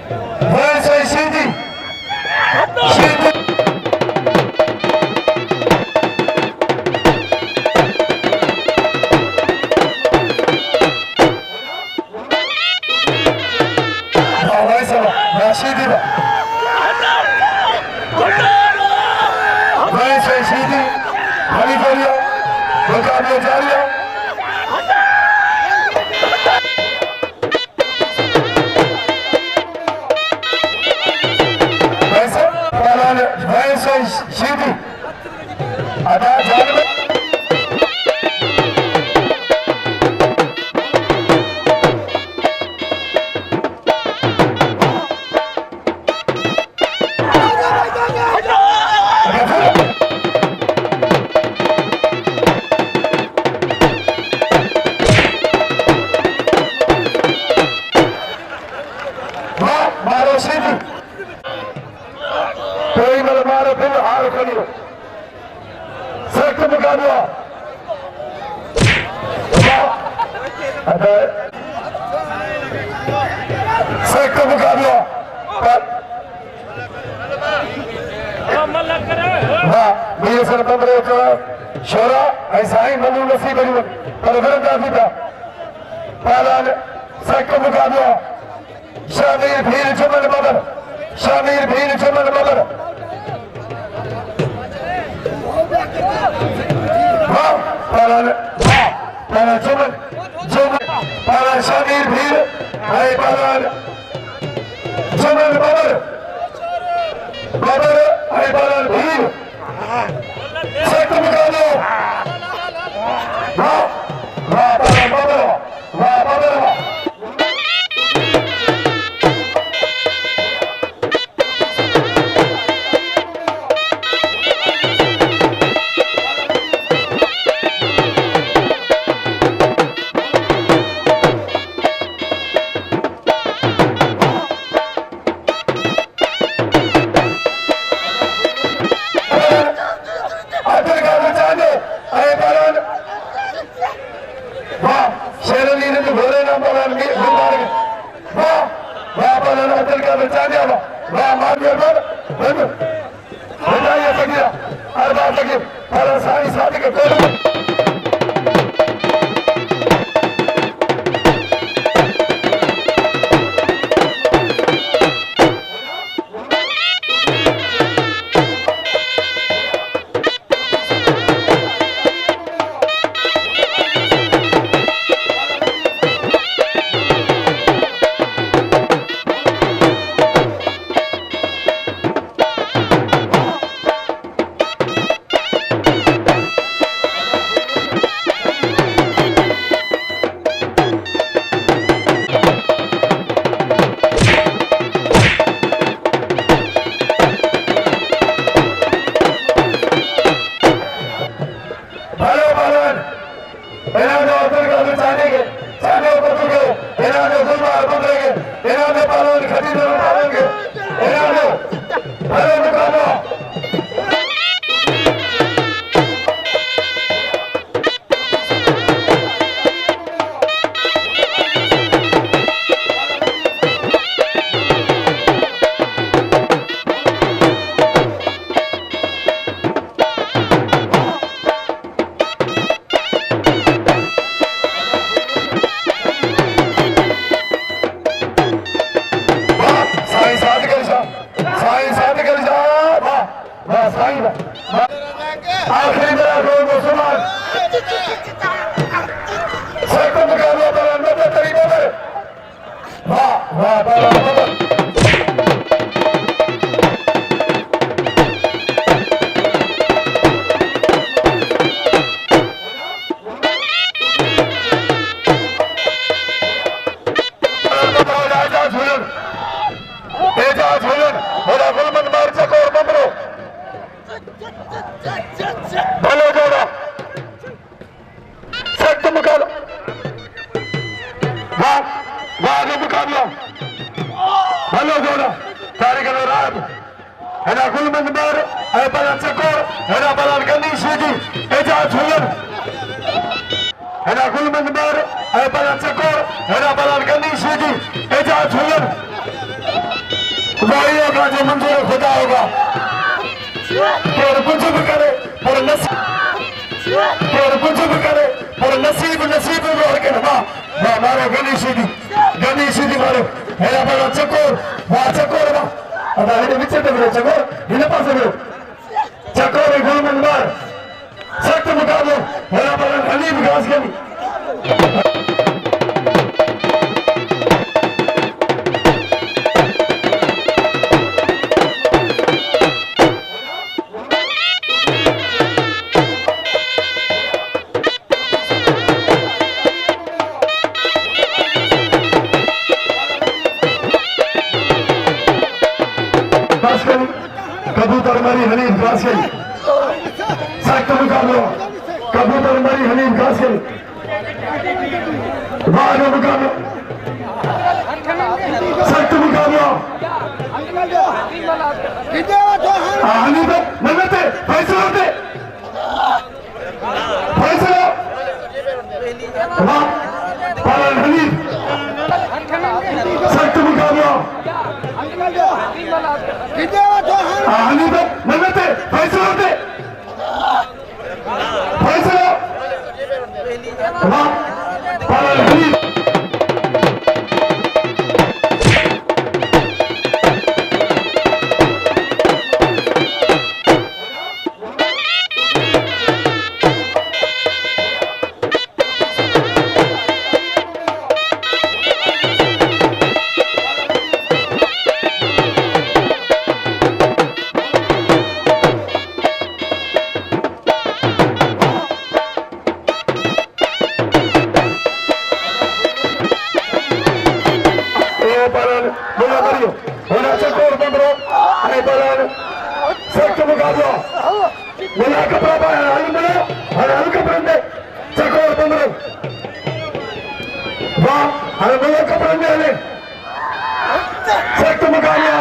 Vensay Shidi. Shidi. Shidi. Vensay Shidi. Halifaria. मुकाबले जारी है। वैसे शीदी अदा जारी है। शोरा ऐसा ही मनु नसीब बनी पर विरंदा पिता पालन सक मुकाबला शामिर भीर चमन मगर शामिर भीर चमन मगर हाँ पालन हाँ पालन चमन चमन पालन शामिर भीर है पालन चमन मगर मगर है पालन भीर सक मुकाबला वाह वाह पालन मगर वाह मगर Hey, होगा जो मंजूर खुदा होगा। कुछ भी करे पर कुछ भी करे पर नसीब रोड के ना मारो गणेश दी मारो मेरा बड़ा चकोर अब आगे पीछे तो मेरे चकोर इन पास मेरे चकोर एक गोल मंडल सख्त मुकाबला मेरा बड़ा हनीफ घास के कबूतर मरी हनीफ घास गई सख्त मुकाबला कबूतर मरी हनीफ घास गई बाद मुकाबला सख्त मुकाबला हनीफ नगते फैसला होते फैसला पालन हनीफ सख्त मुकाबला हनीफ नगते फैसला होते फैसला पालन हनीफ सख्त मुकाबला मुला कपड़ा हल्का पड़े चकोर बंदरो वाह अरे मुला कपड़े सख्त मुकाबला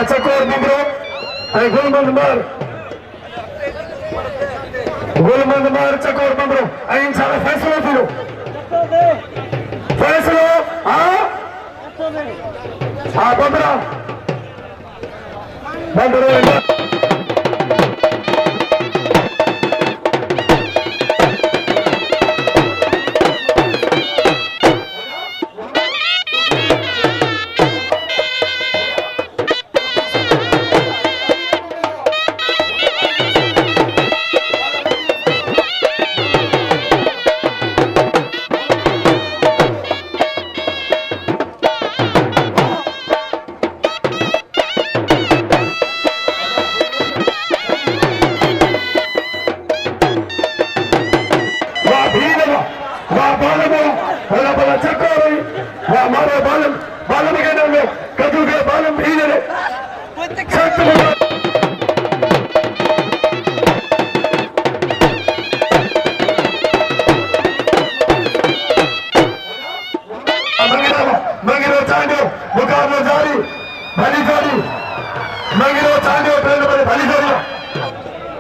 चकोर बंदरो गुलमंद मार चकोर बंदरो इन सारा फैसलो थी फैसलो हाँ बंदरो बंदरो मुकाबला जारी भली जोड़ी मंगिरो चांडियो ट्रेन पर भली जोड़ी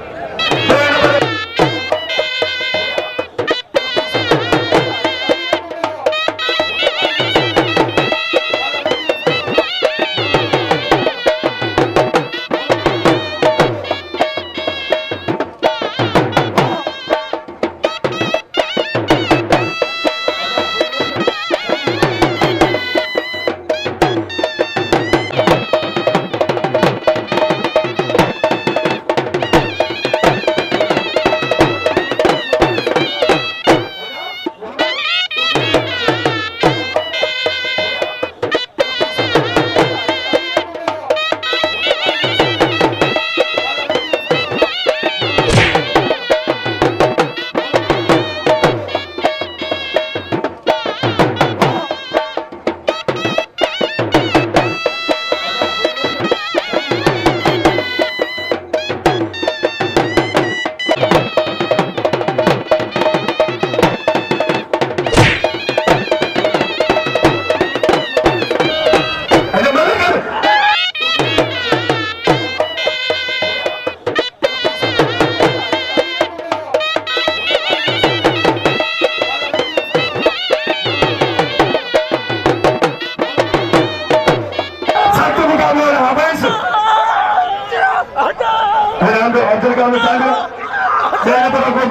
हम अब्दुल कलाम साहिब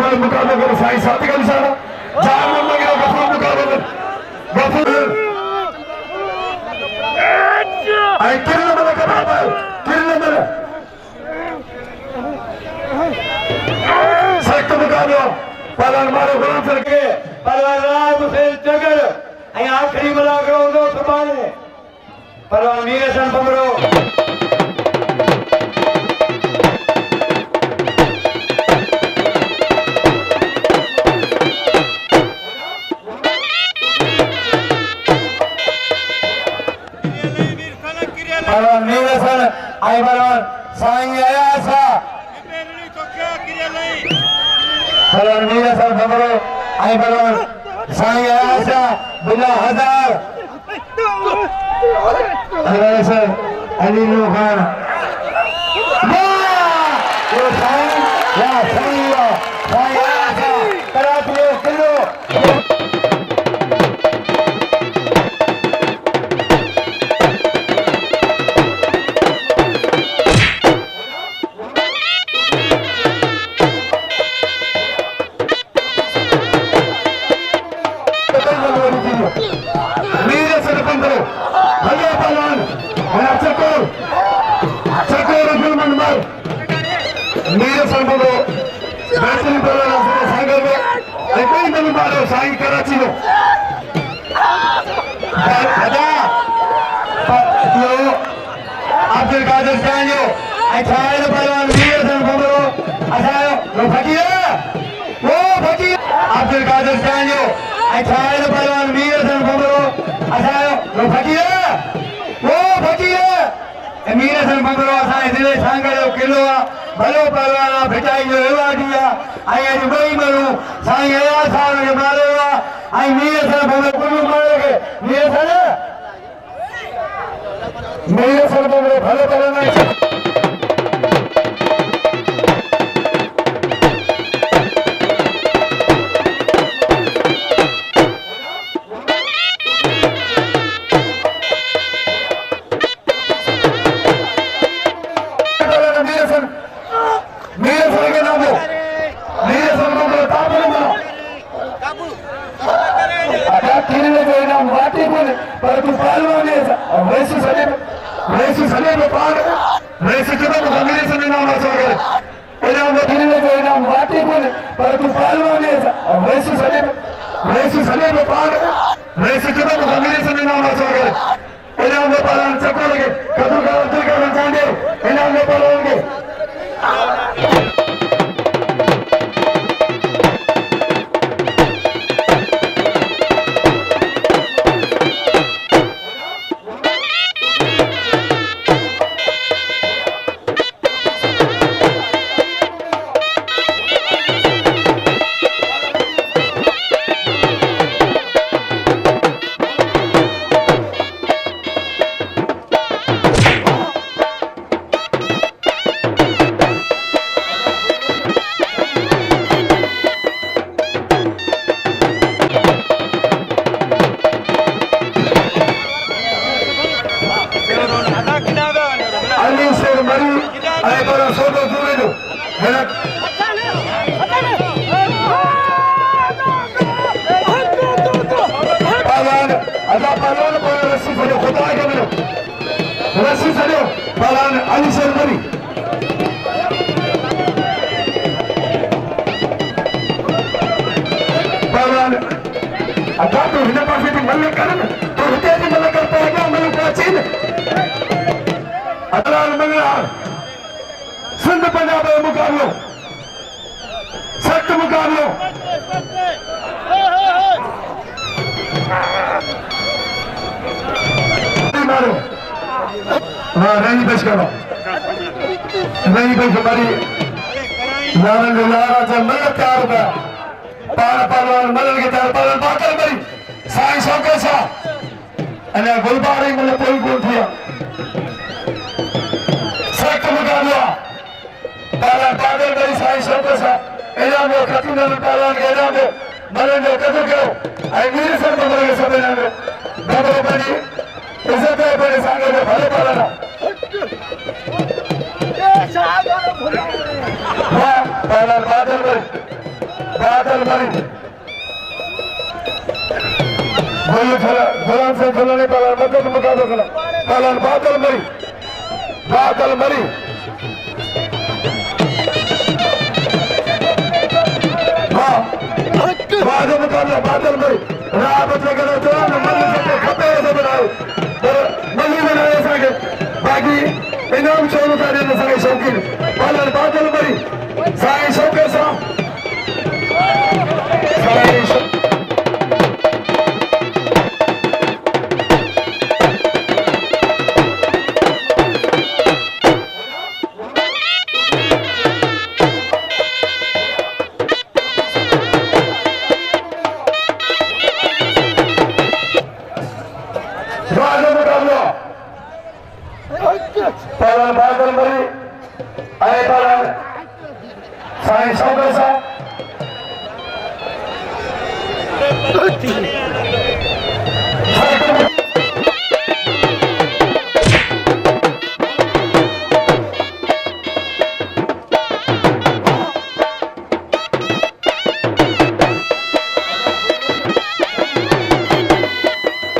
पर मुकाबले करो साईं साथी का निशाना जान लगे गफूर मुकाबले गफूर आई किरण में कबाब किरण में सख्त मुकाबला पहलवान मारो गुलाम सर के पहलवान राम हुसैन जगर आई आखिरी मला करो दो सुभाने पहलवान मीर हसन बमरो पहलवान मीर हसन आई पहलवान साईं आया सा पहलवान मीर हसन बमरो आई पहलवान साईं आया सा बिला हजार पहलवान सर अली खान ये साईं या साईं आया सा कराची किलो साईं कराची लो अब्दुल कादिर खान जो अठाए पहलवान मीर हसन बमरो अठायो वो फकीर अब्दुल कादिर खान जो अठाए पहलवान मीर हसन बमरो अठायो वो फकीर मीर हसन बमरो असांजे दिले सांगड़ जो किलो भलो पहलवान भिटाई जो एवार्डी आई अज बई मानू साईं आया साहब के मारे आई मीर हसन बमरो कुल मारे के मीर हसन बमरो भलो पहलवान पर तू पहलवान रेसी सने में पार रेसी जब अंग्रेज से नाम आसोगे इनाम में दिल्ली में इनाम वाटी बोले पर तू पहलवान रेसी सने में पार रेसी जब अंग्रेज से नाम आसोगे इनाम में पहलवान चकोगे कदू का दिल का जाने इनाम में पहलवान के सिंध पंजाब मुकाबलो सख्त मुकाबलो रही पेश करो रही पेश हमारी मदद तैयार होगा पहलवान मदद के तैयार पहलवान बाकर मरी साईं शौकत साहब अने गुलबारी मतलब कोई गोल थिया सख्त मुकाबला पहलवान बाकर मरी साईं शौकत साहब इनाम में खत्म पहलवान के इनाम में मदद जो कदर करो आई मीर सर बदल के सब इनाम में बदलो बनी इज्जत है बड़े सांगे में भले पहलवान बादल मरी गोलू खेला गुलाम से खेलने पहला मदद मुकाबला खेला पहला बादल मरी हाँ बादल मुकाबला बादल मरी राबत वगैरह जवान मल्ली से खपे से बनाए मल्ली बनाए सागे बाकी इनाम चोर उतारे न सागे शौकीन पहला बादल मरी सागे शौके सा पहला बादल मरी आए पहला साईं शौके सा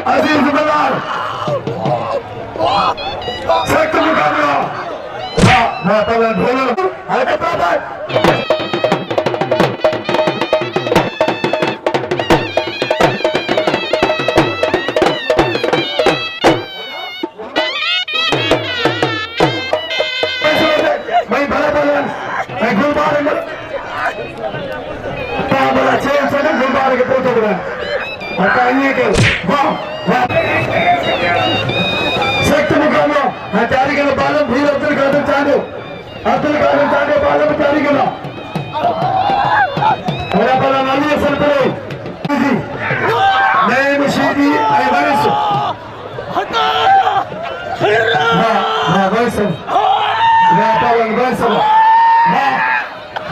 अजीज बल्लार सेक्टर मुकाबला हाँ पहले ढोलर हल्का प्राप्त मैं गुलबार बड़ा चेन से गुलबार के पोते बना के वाह वाह सेक्टर मुकाबला मैं तैयारी करना बालम भीर अब्दुल कादिर चांदो बालम तैयारी करना मेरा पहला नाली असल पड़े मैं मशीदी आई वरिस हाँ वरिस मैं पहला वरिस वाह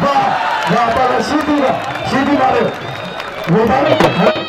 वाह वाह पहला शीदी मारे वो बालम